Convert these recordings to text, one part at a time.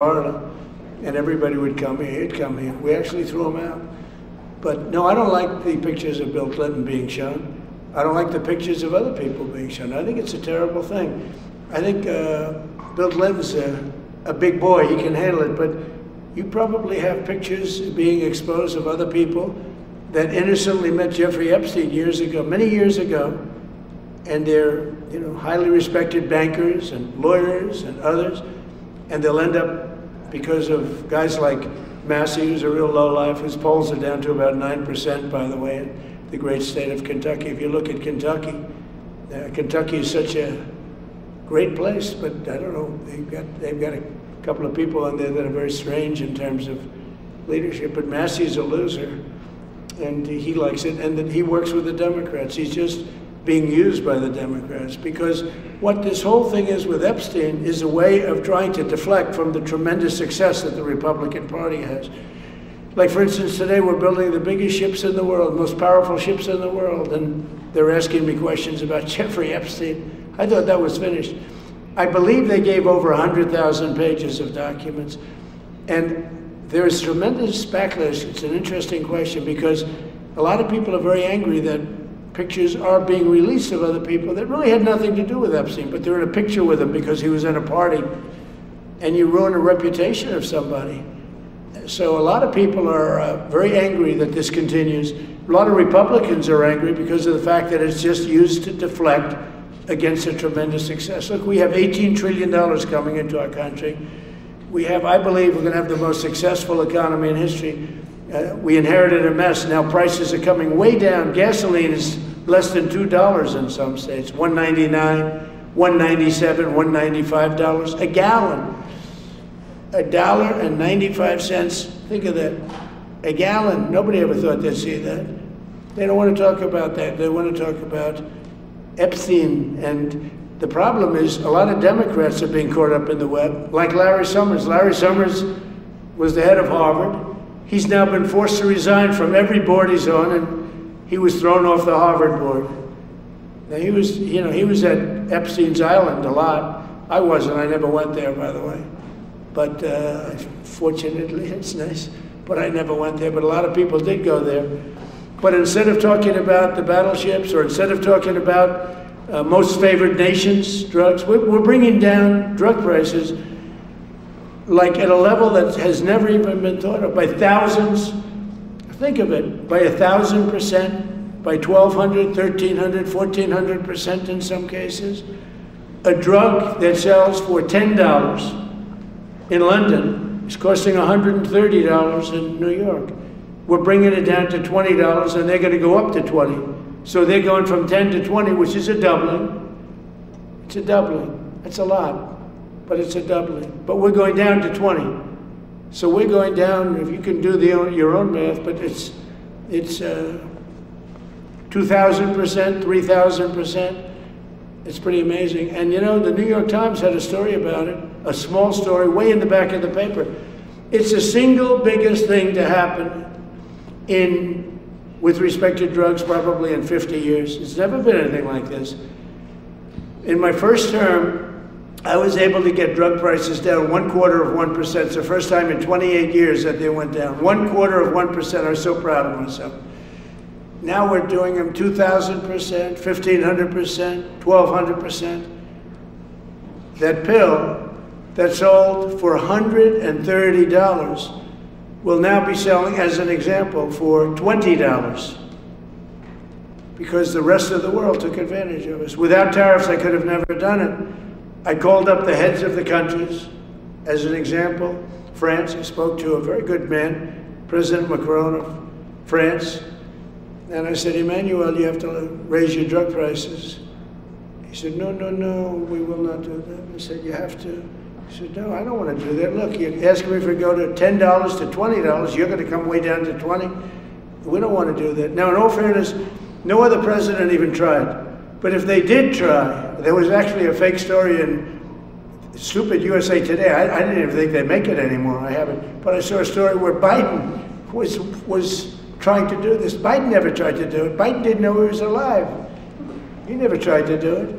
Florida, and everybody would come here, he'd come here. We actually threw him out. But no, I don't like the pictures of Bill Clinton being shown. I don't like the pictures of other people being shown. I think it's a terrible thing. I think Bill Clinton's a big boy, he can handle it, but you probably have pictures being exposed of other people that innocently met Jeffrey Epstein years ago, many years ago, and they're, you know, highly respected bankers and lawyers and others, and they'll end up, because of guys like Massey, who's a real lowlife, whose polls are down to about 9%, by the way, in the great state of Kentucky. If you look at Kentucky, Kentucky is such a great place, but I don't know, they've got a couple of people on there that are very strange in terms of leadership, but Massey's a loser, and he likes it, and then he works with the Democrats. He's just being used by the Democrats, because what this whole thing is with Epstein is a way of trying to deflect from the tremendous success that the Republican Party has. Like, for instance, today we're building the biggest ships in the world, most powerful ships in the world, and they're asking me questions about Jeffrey Epstein. I thought that was finished. I believe they gave over 100,000 pages of documents, and there's tremendous backlash. It's an interesting question, because a lot of people are very angry that pictures are being released of other people that really had nothing to do with Epstein, but they're in a picture with him because he was in a party, and you ruin a reputation of somebody. So a lot of people are very angry that this continues. A lot of Republicans are angry because of the fact that it's just used to deflect against a tremendous success. Look, we have $18 trillion coming into our country. We have, I believe, we're going to have the most successful economy in history. We inherited a mess. Now prices are coming way down. Gasoline is less than $2 in some states. $1.99, $1.97, $1.95 a gallon. $1.95. Think of that. A gallon. Nobody ever thought they'd see that. They don't want to talk about that. They want to talk about Epstein. And the problem is a lot of Democrats are being caught up in the web, like Larry Summers. Larry Summers was the head of Harvard. He's now been forced to resign from every board he's on, and he was thrown off the Harvard board. Now he was, you know, he was at Epstein's Island a lot. I wasn't. I never went there, by the way. But fortunately, it's nice. But I never went there. But a lot of people did go there. But instead of talking about the battleships, or instead of talking about most favored nations drugs, we're bringing down drug prices like at a level that has never even been thought of, by thousands. Think of it, by 1,000%, by 1,200, 1,300, 1,400% in some cases. A drug that sells for $10 in London is costing $130 in New York. We're bringing it down to $20, and they're going to go up to 20. So they're going from 10 to 20, which is a doubling. It's a doubling. That's a lot, but it's a doubling. But we're going down to 20. So we're going down, if you can do your own math, but it's 2,000%, 3,000%. It's pretty amazing. And you know, the New York Times had a story about it, a small story, way in the back of the paper. It's the single biggest thing to happen with respect to drugs probably in 50 years. It's never been anything like this. In my first term, I was able to get drug prices down 1/4%. It's the first time in 28 years that they went down. 1/4%. I was so proud of myself. Now we're doing them 2,000%, 1,500%, 1,200%. That pill that sold for $130 will now be selling, as an example, for $20. Because the rest of the world took advantage of us. Without tariffs, I could have never done it. I called up the heads of the countries. As an example, France, I spoke to a very good man, President Macron of France, and I said, Emmanuel, you have to raise your drug prices. He said, no, no, no, we will not do that. I said, you have to. He said, no, I don't want to do that. Look, you're asking me if we go to $10 to $20, you're going to come way down to 20. We don't want to do that. Now, in all fairness, no other president even tried. But if they did try, there was actually a fake story in stupid USA Today. I didn't even think they'd make it anymore. I haven't. But I saw a story where Biden was trying to do this. Biden never tried to do it. Biden didn't know he was alive. He never tried to do it.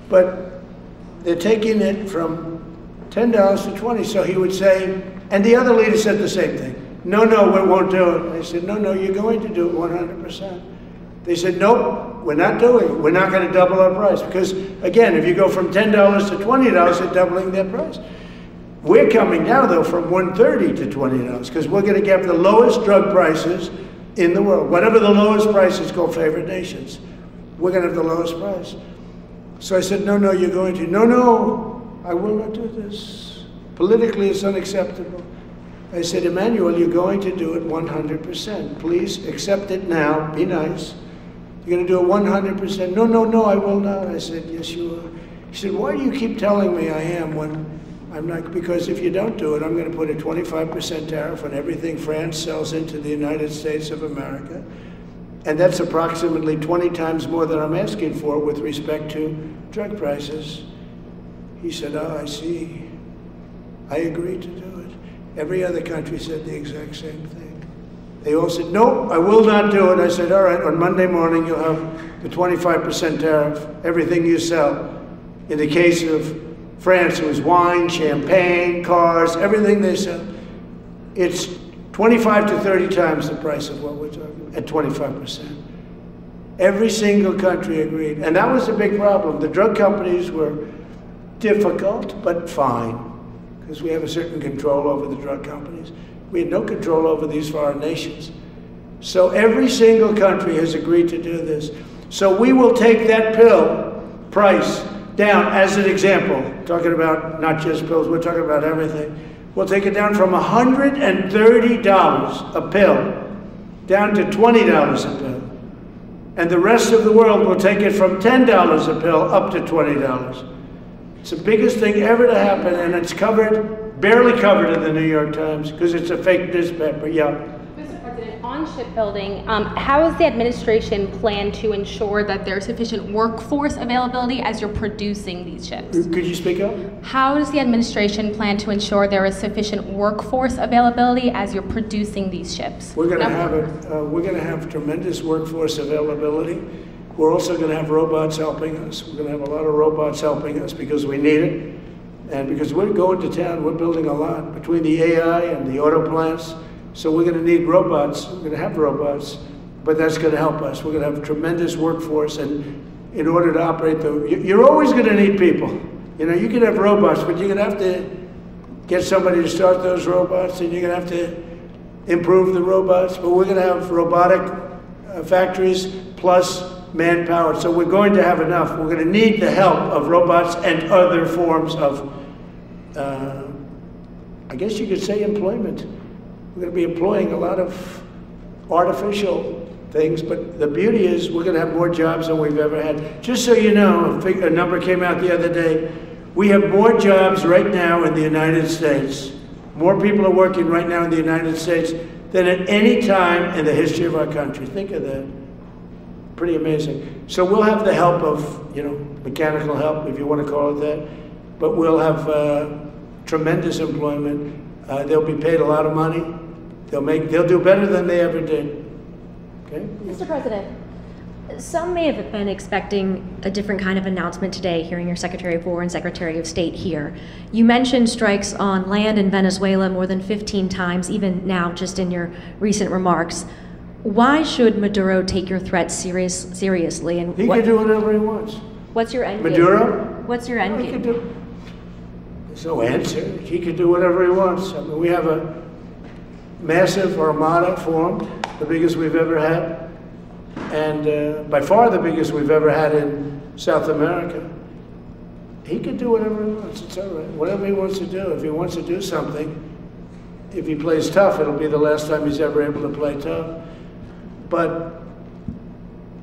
But they're taking it from $10 to 20. So he would say, and the other leader said the same thing. No, we won't do it. I said, no, you're going to do it 100%. They said, nope, we're not doing it. We're not going to double our price. Because, again, if you go from $10 to $20, they're doubling their price. We're coming now, though, from $130 to $20, because we're going to get the lowest drug prices in the world. Whatever the lowest price is called favored nations, we're going to have the lowest price. So I said, no, you're going to. No, I will not do this. Politically, it's unacceptable. I said, Emmanuel, you're going to do it 100%. Please accept it now. Be nice. You're going to do it 100%. No, I will not. I said, yes, you are. He said, why do you keep telling me I am when I'm not? Because if you don't do it, I'm going to put a 25% tariff on everything France sells into the United States of America. And that's approximately 20 times more than I'm asking for with respect to drug prices. He said, I see. I agreed to do it. Every other country said the exact same thing. They all said, no, I will not do it. I said, all right, on Monday morning, you'll have the 25% tariff, everything you sell. In the case of France, it was wine, champagne, cars, everything they sell. It's 25 to 30 times the price of what we're talking about, at 25%. Every single country agreed. And that was a big problem. The drug companies were difficult, but fine, because we have a certain control over the drug companies. We had no control over these foreign nations. So every single country has agreed to do this. So we will take that pill price down, as an example, talking about not just pills, we're talking about everything. We'll take it down from $130 a pill down to $20 a pill. And the rest of the world will take it from $10 a pill up to $20. It's the biggest thing ever to happen, and it's covered, barely covered in the New York Times, because it's a fake newspaper. Yeah. Mr. President, on shipbuilding, how does the administration plan to ensure that there's sufficient workforce availability as you're producing these ships? Could you speak up? How does the administration plan to ensure there is sufficient workforce availability as you're producing these ships? We're going to have we're going to have tremendous workforce availability. We're also going to have robots helping us. We're going to have a lot of robots helping us because we need it. And because we're going to town, we're building a lot between the AI and the auto plants. So we're going to need robots. We're going to have robots, but that's going to help us. We're going to have a tremendous workforce. And in order to operate you're always going to need people. You know, you can have robots, but you're going to have to get somebody to start those robots, and you're going to have to improve the robots. But we're going to have robotic factories plus manpower. So we're going to have enough. We're going to need the help of robots and other forms of, I guess you could say, employment. We're going to be employing a lot of artificial things, but the beauty is we're going to have more jobs than we've ever had. Just so you know, a number came out the other day. We have more jobs right now in the United States. More people are working right now in the United States than at any time in the history of our country. Think of that. Pretty amazing. So we'll have the help of, mechanical help, if you want to call it that, but we'll have tremendous employment. They'll be paid a lot of money. They'll do better than they ever did. Okay? Mr. President, some may have been expecting a different kind of announcement today, hearing your Secretary of War and Secretary of State here. You mentioned strikes on land in Venezuela more than 15 times, even now, just in your recent remarks. Why should Maduro take your threats seriously? And he can do whatever he wants. What's your end game? Maduro? What's your end game? There's no answer. He can do whatever he wants. I mean, we have a massive armada formed, the biggest we've ever had, and by far the biggest we've ever had in South America. He can do whatever he wants. It's all right. Whatever he wants to do. If he wants to do something, if he plays tough, it'll be the last time he's ever able to play tough. But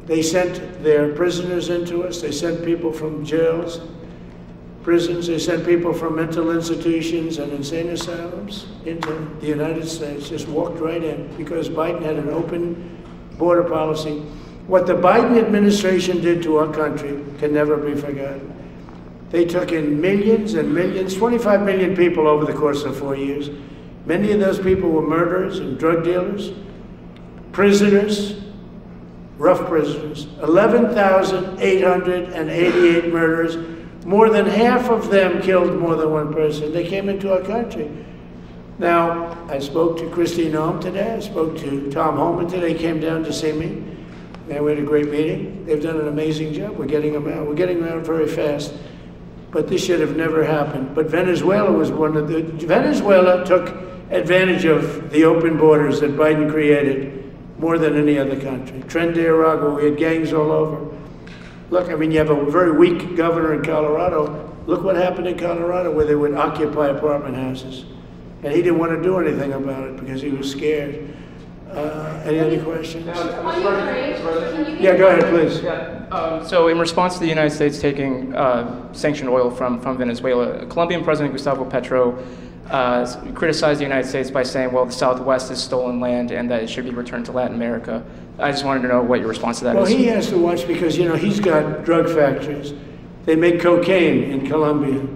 they sent their prisoners into us. They sent people from jails, prisons. They sent people from mental institutions and insane asylums into the United States, just walked right in because Biden had an open border policy. What the Biden administration did to our country can never be forgotten. They took in millions and millions, 25 million people over the course of 4 years. Many of those people were murderers and drug dealers, prisoners, rough prisoners, 11,888 murders, More than half of them killed more than one person. They came into our country. Now, I spoke to Christine Noem today. I spoke to Tom Holman today. He came down to see me. And we had a great meeting. They've done an amazing job. We're getting them out. We're getting them out very fast. But this should have never happened. But Venezuela was one of the... Venezuela took advantage of the open borders that Biden created more than any other country. Tren de Aragua, we had gangs all over. Look, I mean, you have a very weak governor in Colorado. Look what happened in Colorado, where they would occupy apartment houses. And he didn't want to do anything about it because he was scared. Any other questions? Yeah, go ahead, please. Yeah. So in response to the United States taking sanctioned oil from Venezuela, Colombian President Gustavo Petro criticized the United States by saying, well, the Southwest is stolen land and that it should be returned to Latin America. I just wanted to know what your response to that is. Well, he has to watch because, you know, he's got drug factories. They make cocaine in Colombia.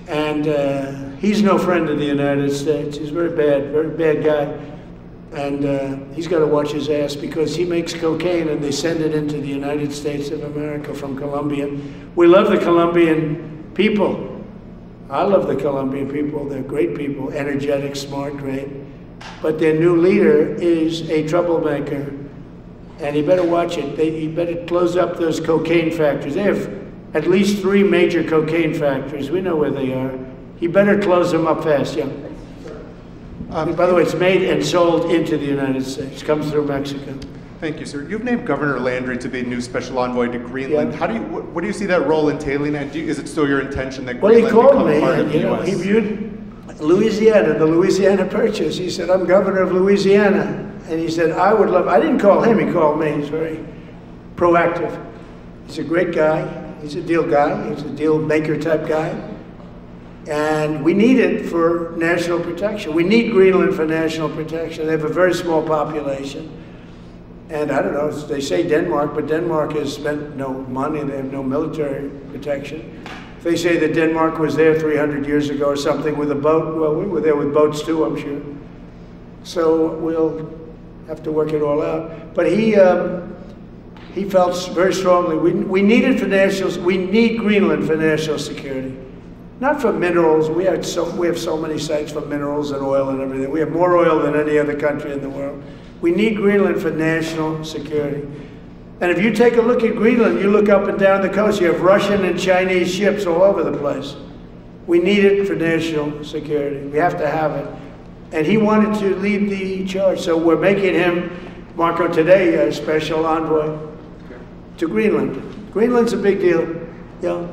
And he's no friend of the United States. He's very bad guy. And he's got to watch his ass because he makes cocaine and they send it into the United States of America from Colombia. We love the Colombian people. I love the Colombian people. They're great people, energetic, smart, great. But their new leader is a troublemaker. And he better watch it. He better close up those cocaine factories. They have at least 3 major cocaine factories. We know where they are. He better close them up fast, yeah. By the way, it's made and sold into the United States. Comes through Mexico. Thank you, sir. You've named Governor Landry to be new special envoy to Greenland. Yeah. What do you see that role entailing? And is it still your intention that Greenland become part of the U.S.? He viewed Louisiana, the Louisiana Purchase. He said, I'm governor of Louisiana. And he said, I didn't call him, he called me. He's very proactive. He's a great guy. He's a deal guy. He's a deal maker type guy. And we need it for national protection. We need Greenland for national protection. They have a very small population. And I don't know, they say Denmark, but Denmark has spent no money. They have no military protection. If they say that Denmark was there 300 years ago or something with a boat, well, we were there with boats too, I'm sure. So we'll have to work it all out. But he felt very strongly, we need it for we need Greenland for national security. Not for minerals. We have so many sites for minerals and oil and everything. We have more oil than any other country in the world. We need Greenland for national security. And if you take a look at Greenland, you look up and down the coast, you have Russian and Chinese ships all over the place. We need it for national security. We have to have it. And he wanted to lead the charge. So we're making him, Marco, today, a special envoy to Greenland. Greenland's a big deal. Yeah.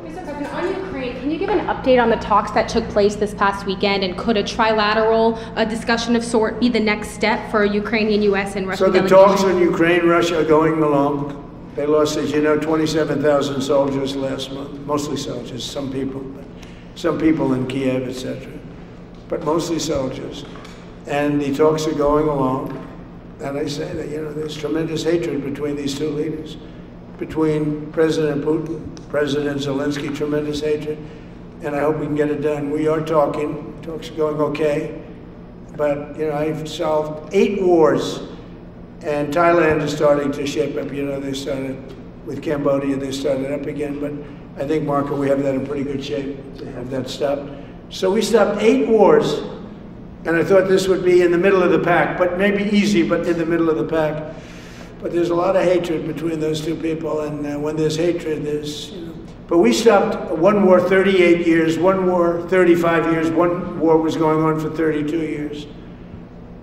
On Ukraine, can you give an update on the talks that took place this past weekend, and could a trilateral discussion of sort be the next step for Ukrainian, U.S. and Russian delegation? So the talks on Ukraine, Russia are going along. They lost, as you know, 27,000 soldiers last month, mostly soldiers, some people in Kiev, etc., but mostly soldiers. And the talks are going along, and I say that, you know, there's tremendous hatred between these two leaders. Between President Putin, President Zelensky, tremendous hatred, and I hope we can get it done. We are talking, talks are going okay, but, you know, I've solved 8 wars, and Thailand is starting to shape up. You know, they started with Cambodia, they started up again, but I think, Marco, we have that in pretty good shape to have that stopped. So we stopped 8 wars, and I thought this would be in the middle of the pack, but maybe easy, but in the middle of the pack. But there's a lot of hatred between those two people, and when there's hatred, there's, you know. But we stopped one war 38 years, one war 35 years, one war was going on for 32 years.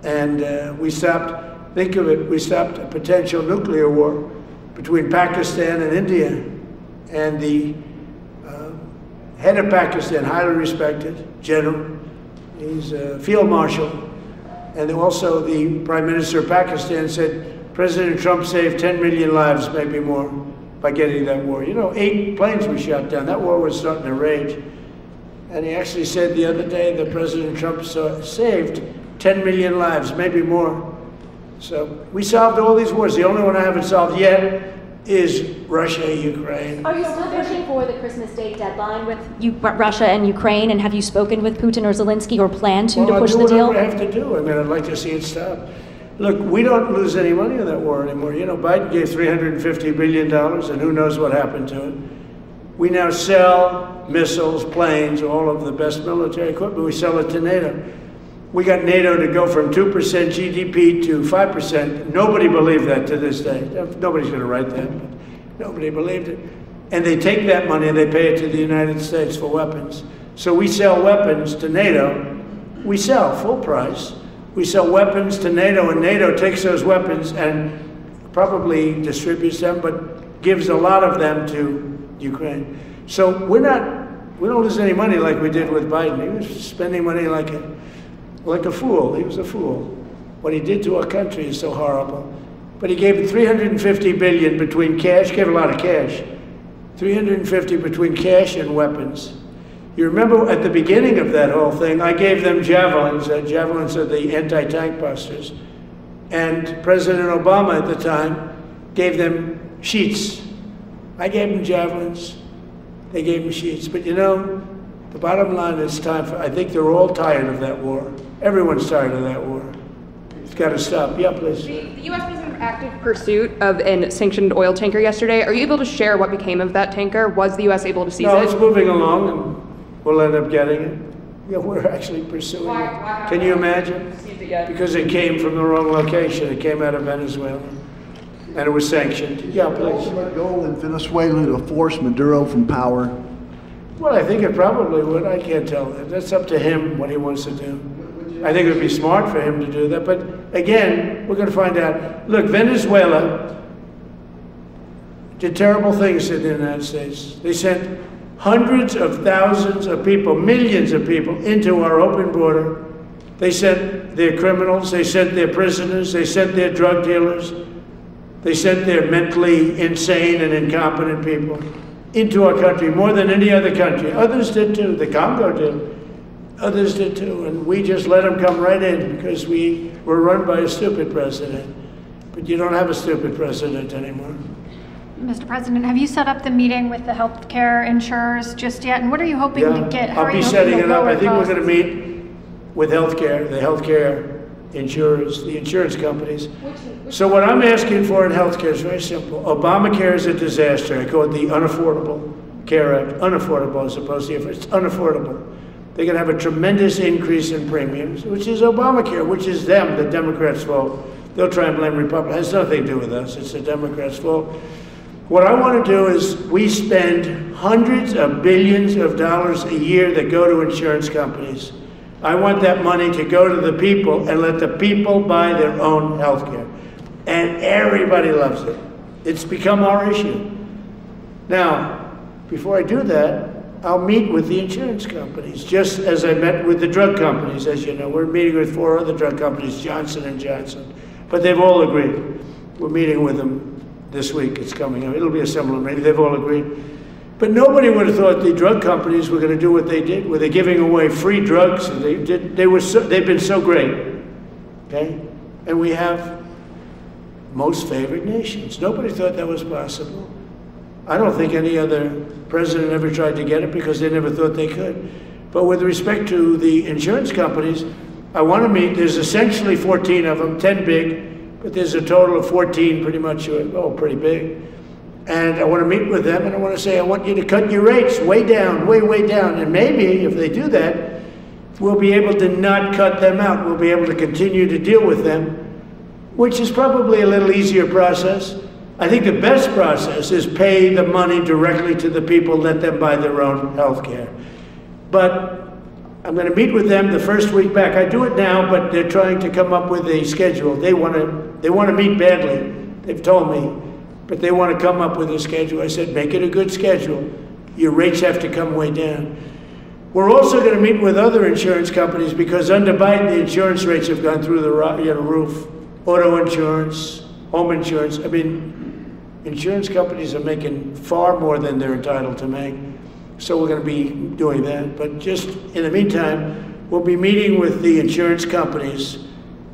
And we stopped, think of it, we stopped a potential nuclear war between Pakistan and India. And the head of Pakistan, highly respected general, he's a field marshal, and also the Prime Minister of Pakistan said, President Trump saved 10 million lives, maybe more, by getting that war. You know, 8 planes were shot down. That war was starting to rage. And he actually said the other day that President Trump saved 10 million lives, maybe more. So we solved all these wars. The only one I haven't solved yet is Russia, Ukraine. Are you still pushing for the Christmas Day deadline with Russia and Ukraine? And have you spoken with Putin or Zelensky or plan to push the deal? I'll do whatever I have to do. I mean, I'd like to see it stop. Look, we don't lose any money on that war anymore. You know, Biden gave $350 billion, and who knows what happened to it. We now sell missiles, planes, all of the best military equipment. We sell it to NATO. We got NATO to go from 2% GDP to 5%. Nobody believed that to this day. Nobody's going to write that, but nobody believed it. And they take that money and they pay it to the United States for weapons. So we sell weapons to NATO. We sell full price. We sell weapons to NATO, and NATO takes those weapons and probably distributes them, but gives a lot of them to Ukraine. So we don't lose any money like we did with Biden. He was spending money like a fool. He was a fool. What he did to our country is so horrible. But he gave $350 billion between cash, gave a lot of cash, $350 between cash and weapons. You remember at the beginning of that whole thing, I gave them javelins. Javelins are the anti-tank busters. And President Obama at the time gave them sheets. I gave them javelins. They gave them sheets. But you know, the bottom line is time for, I think they're all tired of that war. Everyone's tired of that war. It's got to stop. Yeah, please. The U.S. was in active pursuit of a sanctioned oil tanker yesterday. Are you able to share what became of that tanker? Was the U.S. able to seize it? No, it's moving along, and we'll end up getting it. Yeah, we're actually pursuing it. Can you imagine? Because it came from the wrong location. It came out of Venezuela, and it was sanctioned. Yeah, please. Ultimate goal in Venezuela to force Maduro from power. Well, I think it probably would. I can't tell. That's up to him what he wants to do. I think it would be smart for him to do that. But again, we're going to find out. Look, Venezuela did terrible things to the United States. They sent hundreds of thousands of people, millions of people into our open border. They sent their criminals, they sent their prisoners, they sent their drug dealers, they sent their mentally insane and incompetent people into our country more than any other country. Others did too. The Congo did. Others did too. And we just let them come right in because we were run by a stupid president. But you don't have a stupid president anymore. Mr. President, have you set up the meeting with the healthcare insurers just yet? And what are you hoping to get? I'll be setting it up. I think we're going to meet with the healthcare insurers, the insurance companies. So what I'm asking for in healthcare is very simple. Obamacare is a disaster. I call it the Unaffordable Care Act. Unaffordable as opposed to, it's unaffordable. They're going to have a tremendous increase in premiums, which is Obamacare, which is them, the Democrats' fault. They'll try and blame Republicans. It has nothing to do with us. It's the Democrats' fault. What I want to do is we spend hundreds of billions of dollars a year that go to insurance companies. I want that money to go to the people and let the people buy their own health care. And everybody loves it. It's become our issue. Now, before I do that, I'll meet with the insurance companies, just as I met with the drug companies. As you know, we're meeting with 4 other drug companies, Johnson & Johnson. But they've all agreed. We're meeting with them this week. It's coming up. It'll be a similar meeting. They've all agreed. But nobody would have thought the drug companies were going to do what they did, where they're giving away free drugs. And they've been so great, okay? And we have most favored nations. Nobody thought that was possible. I don't think any other president ever tried to get it because they never thought they could. But with respect to the insurance companies, I want to meet. There's essentially 14 of them, 10 big, but there's a total of 14 pretty much, pretty big. And I want to meet with them, and I want to say, I want you to cut your rates way down, way down. And maybe if they do that, we'll be able to not cut them out. We'll be able to continue to deal with them, which is probably a little easier process. I think the best process is pay the money directly to the people, let them buy their own health care. But I'm going to meet with them the first week back. I do it now, but they're trying to come up with a schedule. They want to meet badly, they've told me. But they want to come up with a schedule. I said, make it a good schedule. Your rates have to come way down. We're also going to meet with other insurance companies because under Biden, the insurance rates have gone through the roof. Auto insurance, home insurance. I mean, insurance companies are making far more than they're entitled to make. So we're going to be doing that. But just in the meantime, we'll be meeting with the insurance companies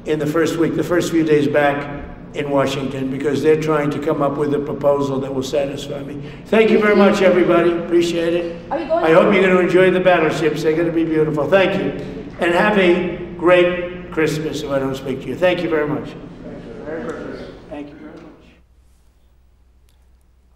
in the first week, the first few days back in Washington, because they're trying to come up with a proposal that will satisfy me. Thank you very much, everybody. Appreciate it. I hope you're going to enjoy the battleships. They're going to be beautiful. Thank you. And have a great Christmas if I don't speak to you. Thank you very much. Merry Christmas. Thank you very much.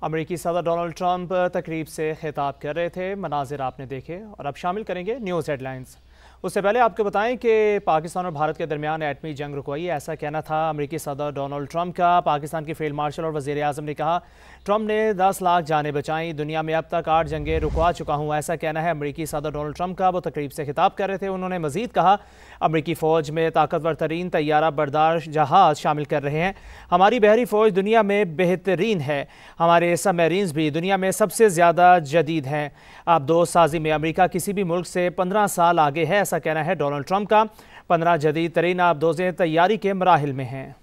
अमेरिकी सदर Donald Trump तकरीब से खिताब कर रहे थे। मनाजिर आपने देखे और अब शामिल करेंगे न्यूज़ हेडलाइंस। उससे पहले आपको बताएं कि पाकिस्तान और भारत के दरमियान एटमी जंग रुकवाई, ऐसा कहना था अमेरिकी सदर डोनाल्ड ट्रंप का। पाकिस्तान के फील्ड मार्शल और वज़ीर आज़म ने कहा, ट्रंप ने 10 लाख जानें बचाई, दुनिया में अब तक 8 जंगें रुकवा चुका हूँ, ऐसा कहना है अमेरिकी सदर डोनाल्ड ट्रंप का। वो तकरीब से खिताब कर रहे थे। उन्होंने मज़ीद कहा, अमेरिकी फ़ौज में ताकतवर तरीन तैयारा बरदार जहाज़ शामिल कर रहे हैं। हमारी बहरी फ़ौज दुनिया में बेहतरीन है, हमारे सबमरीन्स भी दुनिया में सबसे ज़्यादा जदीद हैं। अब दोस्त साजी में अमेरिका किसी भी मुल्क से 15 साल आगे है, ऐसा कहना है डोनाल्ड ट्रंप का। 15 जदीद तरीन आबदोज़ें तैयारी के मराहिल में हैं।